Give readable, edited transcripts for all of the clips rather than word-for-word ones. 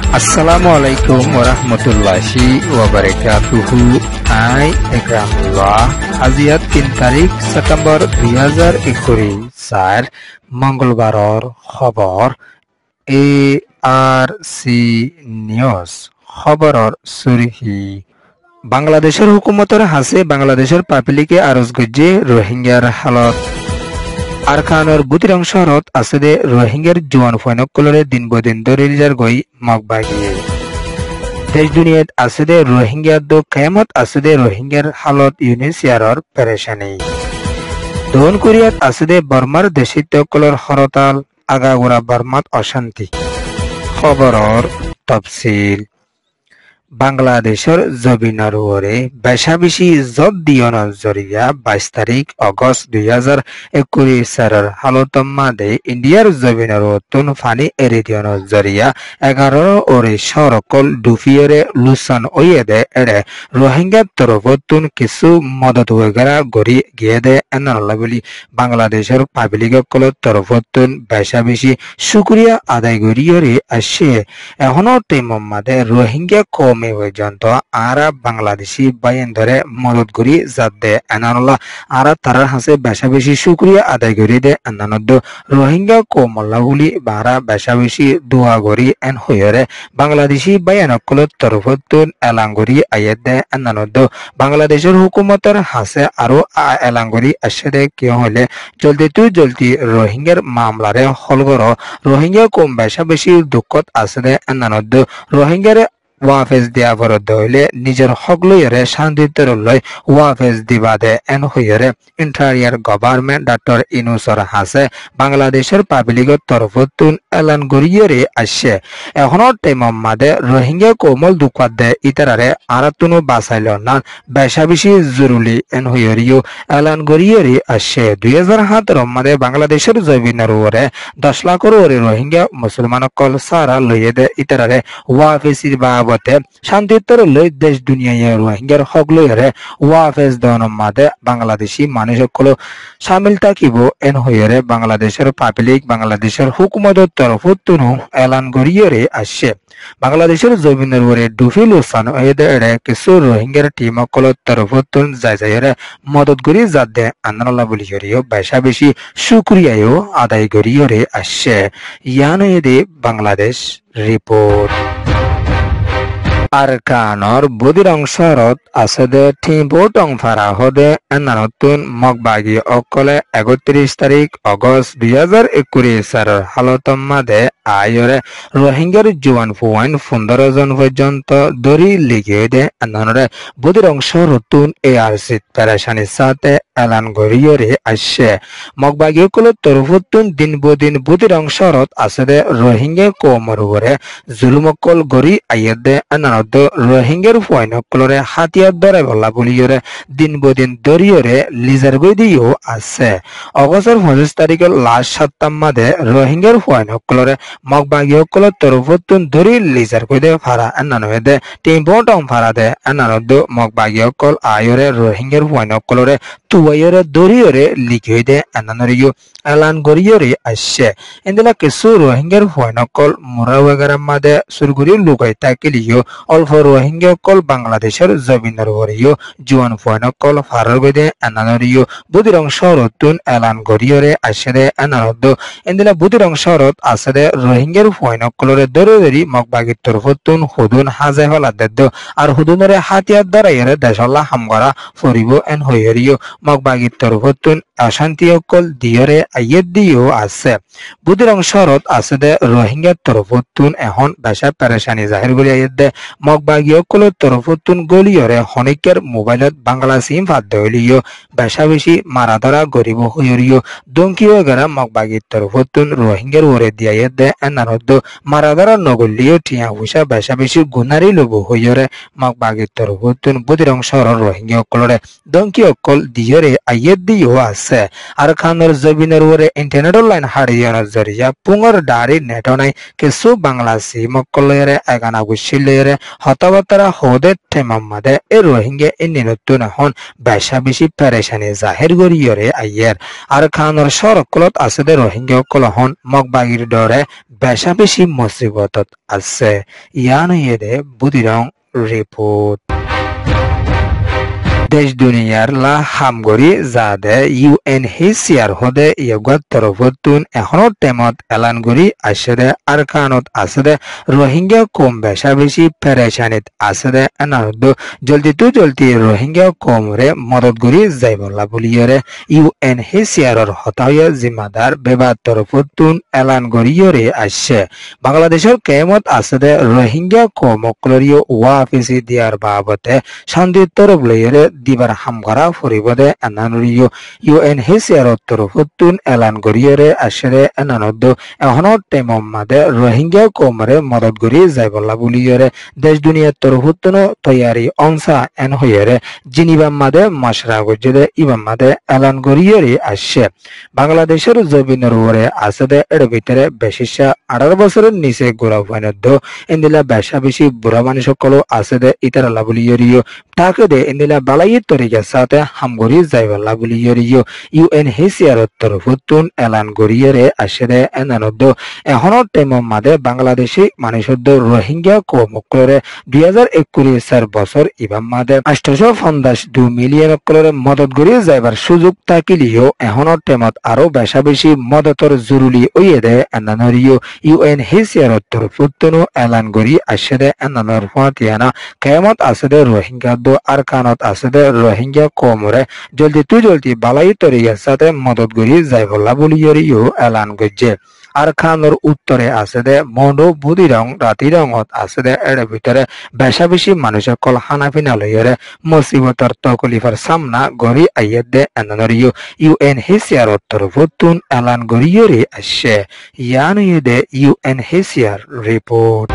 Assalamualaikum warahmatullahi wabarakatuh. Hai Ekramullah. Aziyat 3 তারিখ September 2021 sir মঙ্গলবারর খবর ARC news খবরর সুরিহি বাংলাদেশের হুকুমতের হাসে বাংলাদেশের পাবলিকে আরজ গজ্জে রোহিঙ্গার হালত আরকানোর বুতির অংশরত আছে দে রোহিঙ্গার জোয়ান ফয়নকলরে দিন বদিন দরিজার গই মগবাগিয়ে দেশ দুনিয়াত আছে দে রোহিঙ্গা দো কেমত আছে দে রোহিঙ্গার হালত ইউনিসিয়ারর পেরেশানি দক্ষিণ কোরিয়াত আছে দে বর্মার দেশিত্যকলর হরতাল আগাগোড়া বর্মাত অশান্তি খবরর তফসিল বাংলাদেশের জমিনের ওরে বেশাবেশি জব দিয়নের জরিয়া 22 তারিখ অগস্ট 2021 সালের হালতম মাদে ইন্ডিয়ার জমিনের তুন ফানি এরি দিয়নের জরিয়া 11 ওরে সরকল ডুফিয়রে লুসান ওয়েদে এড়ে রোহিঙ্গা তরফতুন কিছু মদত ওয়েগারা গড়ি গিয়ে দে এনাল্লা বলি বাংলাদেশের পাবলিককল তরফতুন বেশাবেশি শুক্রিয়া আদায় করিয়রে আসে এখনো তেমন মাদে রোহিঙ্গা কমে পর্যন্ত আরা বাংলাদেশি বাইন ধরে মদত করি যাতে এনানুল্লাহ আরা তারার হাসে বেশা বেশি শুক্রিয়া আদায় করি দে এনানদ্দ রোহিঙ্গা কোমল্লা বলি বারা বেশা বেশি দোয়া করি এন হইরে বাংলাদেশি বাইনকল তরফতুন এলাঙ্গরি আয়েদ দে এনানদ্দ বাংলাদেশের হুকুমতের হাসে আরো এলাঙ্গরি আসে দে কিয় হইলে জলদি রোহিঙ্গার মামলারে হলগর রোহিঙ্গা কম বেশা বেশি দুঃখত আছে দে এনানদ্দ রোহিঙ্গারে ওয়াফেজ দিয়া বরদ হইলে নিজের হক লইরে শান্তির লই ওয়াফেজ দিবা দে এন হইরে ইন্টারিয়ার গভর্নমেন্ট ডক্টর ইনুসর হাসে বাংলাদেশের পাবলিকর তরফতুন এলান গরিয়রে আসছে এখনো তেমন মাদে রোহিঙ্গা কোমল দুঃখাত দে ইতারারে আরাতুনো বাঁচাইল না বেশা বেশি জরুরি এন হইরিও এলান গরিয়রে আসছে 2007 মাদে বাংলাদেশের জমিনের ওরে 10 লাখর ওরে রোহিঙ্গা মুসলমানকল সারা লইয়ে দে ইতারারে ওয়াফেসির বাবতে শান্তির লই দেশ দুনিয়ায় রোহিঙ্গার হক লইরে ওয়াফেজ দনের মাদে বাংলাদেশি মানুষসকল সামিল থাকিব এন হইরে বাংলাদেশের পাবলিক বাংলাদেশের হুকুমতের তরফতুন এলান গরিয়রে আসছে বাংলাদেশের জমিনের ওরে ডুফিল উসান এড়ে কিছু রোহিঙ্গার টিমকল তরফতুন যাইরে মদত করি যাতে আন্দাল্লাহ বলি হরিও বেশা বেশি শুক্রিয়াও আদায় করিয়রে আসছে ইয়ান এদে বাংলাদেশ রিপোর্ট আরকানর বুদির অংশরত আছে দে টিম্পোটং ফারা হদে এনানতুন মগবাগি অকলে 31 তারিখ অগস্ট 2021 সালের হালতম মাদে আয়রে রোহিঙ্গার জোয়ান ফুয়াইন 15 জন পর্যন্ত দরি লিখিয়ে দে এনানরে বুদির অংশরতুন ARC পেরেশানির সাথে এলান গরিয়রে আসছে মগবাগি অকলে তরফতুন দিন বদিন বুদির অংশরত আছে দে রোহিঙ্গা কোমর উপরে জুলুমকল গরি আইয়ে দে রোহিঙ্গার ফয়নকলরে হাতিয়ার ধরে বলা বলিয়রে দিন বদিন দরিয়রে লিজার গই দিও আছে অগস্টের 25 তারিখের লাস্ট সপ্তাহ মাদে রোহিঙ্গার ফয়নকলরে মগবাগিয়কল তরফতুন ধরি লিজার গই দে ফারা এনানয়ে দে টিম্পটং ফারা দে এনানদ মগবাগিয়কল আয়রে রোহিঙ্গার ফয়নকলরে তুয়াইরে দরিয়রে লিখিয়ে দে এনানরিও এলান গরিয়রে আসছে এন্দিলা কিছু রোহিঙ্গার ফয়নকল মুরাওয়াগার মাদে সুরগুরি লুকাই তাকিলিও অল্প রোহিঙ্গা কল বাংলাদেশের জমিনের ওরিও জোয়ান ফয়নকল ফারার গদে এনানরিও বুদির অংশরতুন এলান গরিয়রে আসে দে এনানদ এন্দিলা বুদির অংশরত আছে দে রোহিঙ্গার ফয়নকলরে দরি মগবাগির তরফতুন হুদুন হাজে হলা দেদ আর হুদুনরে হাতিয়ার দ্বারাইরে দেশল্লা হামগরা ফরিব এন হইরিও মগবাগির তরফতুন অশান্তিয়কল দিয়রে আইয়ে দিও আছে বুদির অংশরত আছে দে রোহিঙ্গার তরফতুন এখন বেশা পেরেশানি জাহির করি আইয়ে দে মগবাগিয়কল তরফতুন গলিয়রে হনিকের মোবাইলত বাংলা সিম ফাদ্য হইলিও বেশা বেশি মারা ধরা গরিব হইরিও দমকিও গেরা মগবাগির তরফতুন রোহিঙ্গার ওরে দিয়াইয়ে দে এনারদ মারা ধরা নগলিও টিয়া পয়সা বেশা বেশি গুনারি লব হইরে মগবাগির তরফতুন বুদির অংশর রোহিঙ্গাকলরে দমকিয়কল দিয়রে আইয়ে দিও আছে আর খানের জমিনের ওরে ইন্টারনেট লাইন হারিয়ানোর জরিয়া পুঙর ডারি নেট নাই কিছু বাংলা সিমকলরে এগানা গুছিলরে হতাবতারা হদে ঠেমাম্মাদে এ রোহিঙ্গা ইন্নি নতুন এখন বেশা বেশি পেরেশানি জাহির গরিয়রে আইয়ের আর খানের সরকলত আছে দে রোহিঙ্গা কলহন মগবাগির ডরে বেশা বেশি মুসিবতত আছে ইয়ানো ইয়েদে বুদিরং রিপোর্ট দেশ দুনিয়ার লা হামগরি যাদে UNHCR হদে ইয়গত তরফতুন এখনো টেমত এলান গরি আসদে আরকানত আসদে রোহিঙ্গা কম বেশা বেশি পেরেশানিত আসদে এনারদ জলদি রোহিঙ্গা কমরে মদত গরি যাইবলা বলিয়রে UNHCR হতায় জিম্মাদার বেবাদ তরফতুন এলান গরিয়রে আসছে বাংলাদেশের কেমত আসদে রোহিঙ্গা কমকলরিও ওয়াফিসি দিয়ার বাবতে শান্তি তরফ লইরে দিবার হামগরা ফরিবদে এনানুরিও UNHCR তরফতুন এলান গরিয়রে আসরে এনানদ এখনো টেমম মাদে রোহিঙ্গা কমরে মদত গরি যাইবলা বলিয়রে দেশ দুনিয়ার তরফতুন তৈয়ারি অংসা এন হইরে জিনিবাম মাদে মশরা গজদে ইবাম মাদে এলান গরিয়রে আসছে বাংলাদেশের জমিনের উপরে আসদে এর ভিতরে বেশিশা 18 বছরের নিচে গোড়া ফাইনদ ইন্দিলা বেশা বেশি বুড়া মানুষ সকল আসদে ইতারালা বলিয়রিও তাকে দে ইন্দিলা বালাই তরিকা সাথে হামগরি যাইবালা বলিয়রিও UNHCR তরফতুন এলান গরিয়রে আসরে এনানদ এখনো টেমম মাদে বাংলাদেশি মানুষদ রোহিঙ্গা কমকলরে 2021 বছর ইবাম মাদে 852 মিলিয়ন কলরে মদত গরি যাইবার সুযোগ থাকিলিও এখনো টেমত আরো বেশা বেশি মদতর জরুরি ওয়েদে এনানরিও UNHCR তরফতুন এলান গরি আসরে এনানর ফাতিয়ানা কেমত আসরে রোহিঙ্গা দো আরকানত আসরে রোহিঙ্গা কমরে জলদি বালাই তরিকার সাথে মদত গরি যাইবলা বলিয়রিও এলান গজ্জে আরকানোর উত্তরে আসে মনো বুদিরং রাতিরঙত আসে এর ভিতরে বেশা বেশি মানুষের কল হানাফিনা লইরে মুসিবতর তকলিফার সামনা গরি আইয়ে দে এনানরিও UNHCR তরফতুন এলান গরিয়রে আসে ইয়ানুয়ে দে UNHCR রিপোর্ট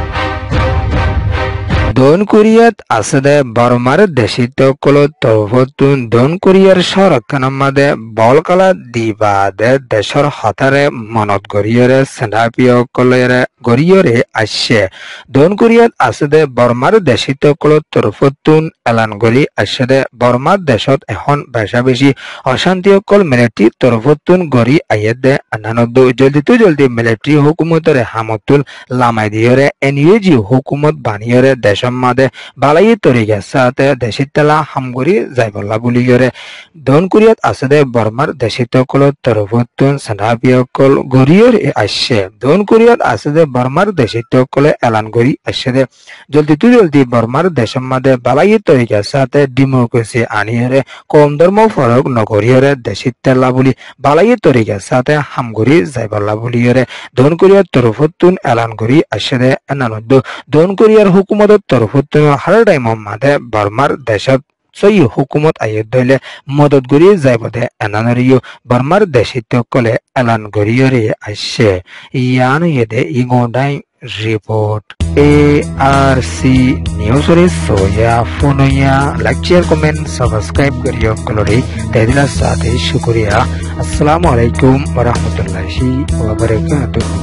দক্ষিণ কোরিয়াত আসে বর্মার দেশিত কল তরফতুন দক্ষিণ কোরিয়ার সংরক্ষণ মাদে বলকালা দিবাদে দেশর হতারে মনত গরিয়রে সেনাপিয় কলরে গরিয়রে আসছে দক্ষিণ কোরিয়াত আসে বর্মার দেশিত কল তরফতুন এলান গরি আসে বর্মার দেশত এখন বেশা বেশি অশান্তি কল মিলিটারি তরফতুন গরি আইয়ে দে আনানদ জলদি মিলিটারি হুকুমতরে হামতুল লামাই দিয়রে NUG হুকুমত বানিয়রে দেশ মাদে বালাই তরিকা সাথে দেশিতলা হামগরি যাইবলা বলিয়রে দক্ষিণ কোরিয়াত আসে বর্মার দেশিত কল তরফতুন সেনাপিয় কল গরিয়রে আসছে দক্ষিণ কোরিয়াত আসে বর্মার দেশিত কলে এলান গরি আসে জলদি বর্মার দেশের মাদে বালাই তরিকা সাথে ডেমোক্রেসি আনিয়রে কম ধর্ম ফরক নগরিয়রে দেশিতলা বলি বালাই তরিকা সাথে হামগরি যাইবলা বলিয়রে দক্ষিণ কোরিয়ার তরফতুন এলান গরি আসে এনানদ দক্ষিণ কোরিয়ার হুকুমত তরফতুন হার টাইম মাদে বর্মার দেশত সই হুকুমত আইয়ে দইলে মদত গরি যাইবদে এনানরিও বর্মার দেশিত কলে এলান গরিয়রে আসছে ইয়ানো ইয়েদে ইগোডাই রিপোর্ট ARC নিউজরে সোয়া ফোনয়া লাইক शेयर कमेंट सब्सक्राइब करियो कलोरी तेदिला साथे शुक्रिया अस्सलामु अलैकुम व रहमतुल्लाहि व बरकातुहू।